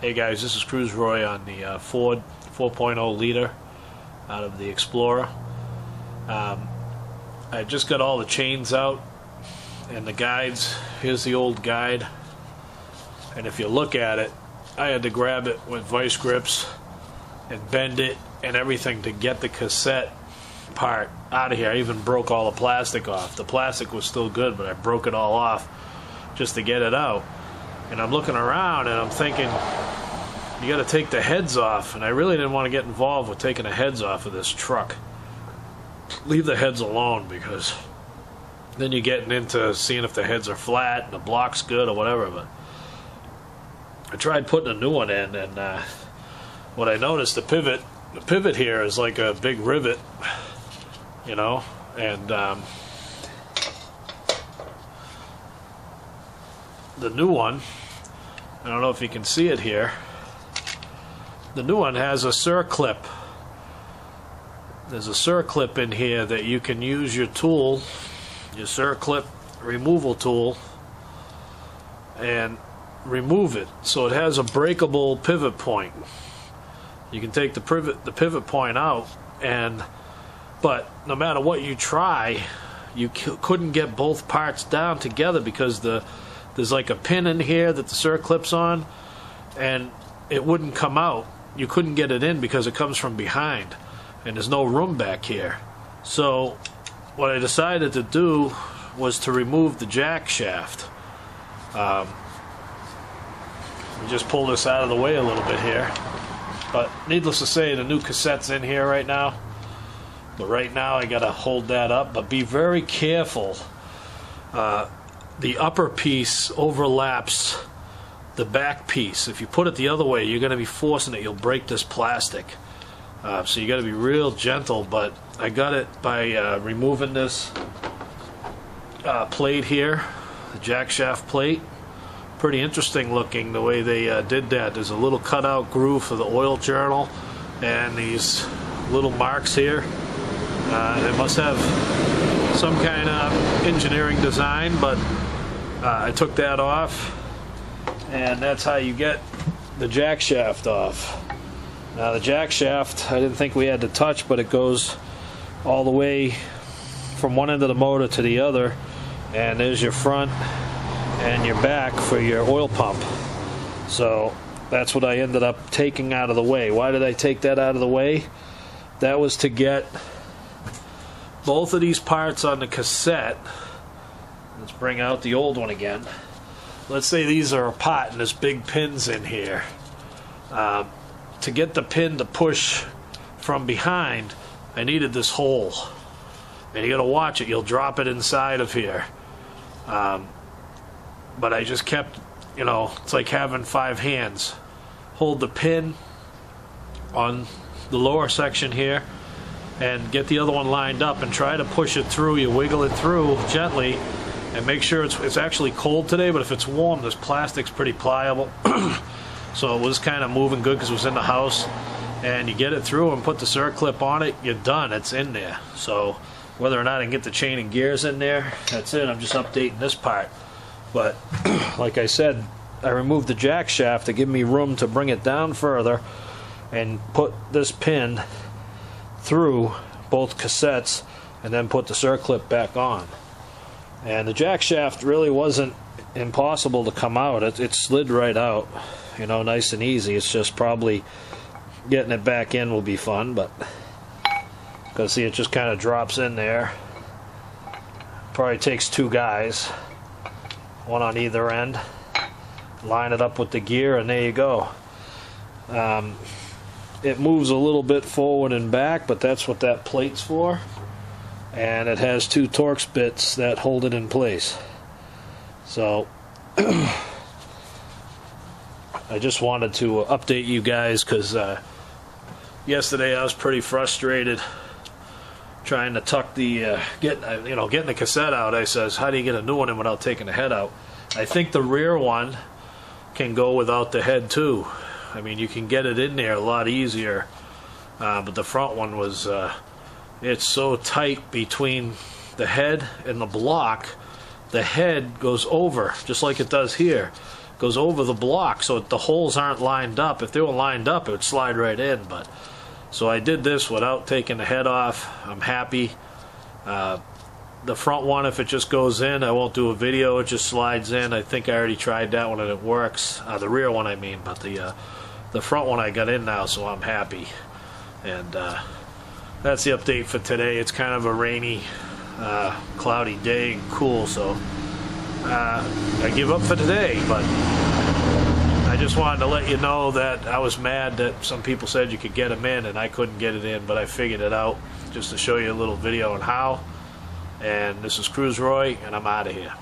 Hey guys, this is Cruise Roy on the Ford 4.0 liter out of the Explorer. I just got all the chains out and the guides. Here's the old guide, and if you look at it, I had to grab it with vice grips and bend it and everything to get the cassette part out of here. I even broke all the plastic off. The plastic was still good, but I broke it all off just to get it out. And I'm looking around and I'm thinking, you got to take the heads off, and I really didn't want to get involved with taking the heads off of this truck. Leave the heads alone, because then you're getting into seeing if the heads are flat and the block's good or whatever. But I tried putting a new one in, and what I noticed, the pivot here is like a big rivet, you know, and the new one, I don't know if you can see it here, the new one has a circlip. There's a circlip in here that you can use your tool, your circlip removal tool, and remove it. So it has a breakable pivot point. You can take the pivot point out, but no matter what you try, you couldn't get both parts down together, because there's like a pin in here that the circlip's on, and it wouldn't come out. You couldn't get it in because it comes from behind, and there's no room back here. So what I decided to do was to remove the jack shaft. Let me just pull this out of the way a little bit here. But needless to say, the new cassette's in here right now. But right now I gotta hold that up. But be very careful. The upper piece overlaps the back piece. If you put it the other way, you're going to be forcing it. You'll break this plastic. So you got to be real gentle. But I got it by removing this plate here, the jack shaft plate. Pretty interesting looking the way they did that. There's a little cutout groove for the oil journal, and these little marks here. It must have some kind of engineering design, but I took that off, and that's how you get the jack shaft off. Now the jack shaft, I didn't think we had to touch, but it goes all the way from one end of the motor to the other, and there's your front and your back for your oil pump. So that's what I ended up taking out of the way. Why did I take that out of the way? That was to get both of these parts on the cassette. Let's bring out the old one again. Let's say these are a pot and there's big pins in here. To get the pin to push from behind, I needed this hole. And you gotta watch it, you'll drop it inside of here. But I just kept, you know, it's like having 5 hands. Hold the pin on the lower section here and get the other one lined up and try to push it through. You wiggle it through gently and make sure it's actually cold today, but if it's warm, this plastic's pretty pliable. So it was kind of moving good because it was in the house. And you get it through and put the circlip on it, you're done, it's in there. So whether or not I can get the chain and gears in there, that's it. I'm just updating this part. But like I said, I removed the jack shaft to give me room to bring it down further and put this pin through both cassettes and then put the circlip back on. And the jack shaft really wasn't impossible to come out. It slid right out, you know, nice and easy. It's just probably getting it back in will be fun, but because see, it just kind of drops in there. Probably takes 2 guys, one on either end. Line it up with the gear, and there you go. It moves a little bit forward and back, but that's what that plate's for. And it has 2 Torx bits that hold it in place. So I just wanted to update you guys, because yesterday I was pretty frustrated trying to tuck the getting the cassette out. I says, how do you get a new one in without taking the head out? I think the rear one can go without the head too. I mean, you can get it in there a lot easier, but the front one was it's so tight between the head and the block. The head goes over just like it does here, goes over the block, so the holes aren't lined up. If they were lined up, it would slide right in. But so I did this without taking the head off. I'm happy. The front one, if it just goes in, I won't do a video. It just slides in. I think I already tried that one and it works. The rear one, I mean, but the front one I got in now, so I'm happy. And that's the update for today. It's kind of a rainy, cloudy day and cool, so I give up for today. But I just wanted to let you know that I was mad that some people said you could get them in and I couldn't get it in, but I figured it out just to show you a little video on how. And this is Cruise Roy, and I'm out of here.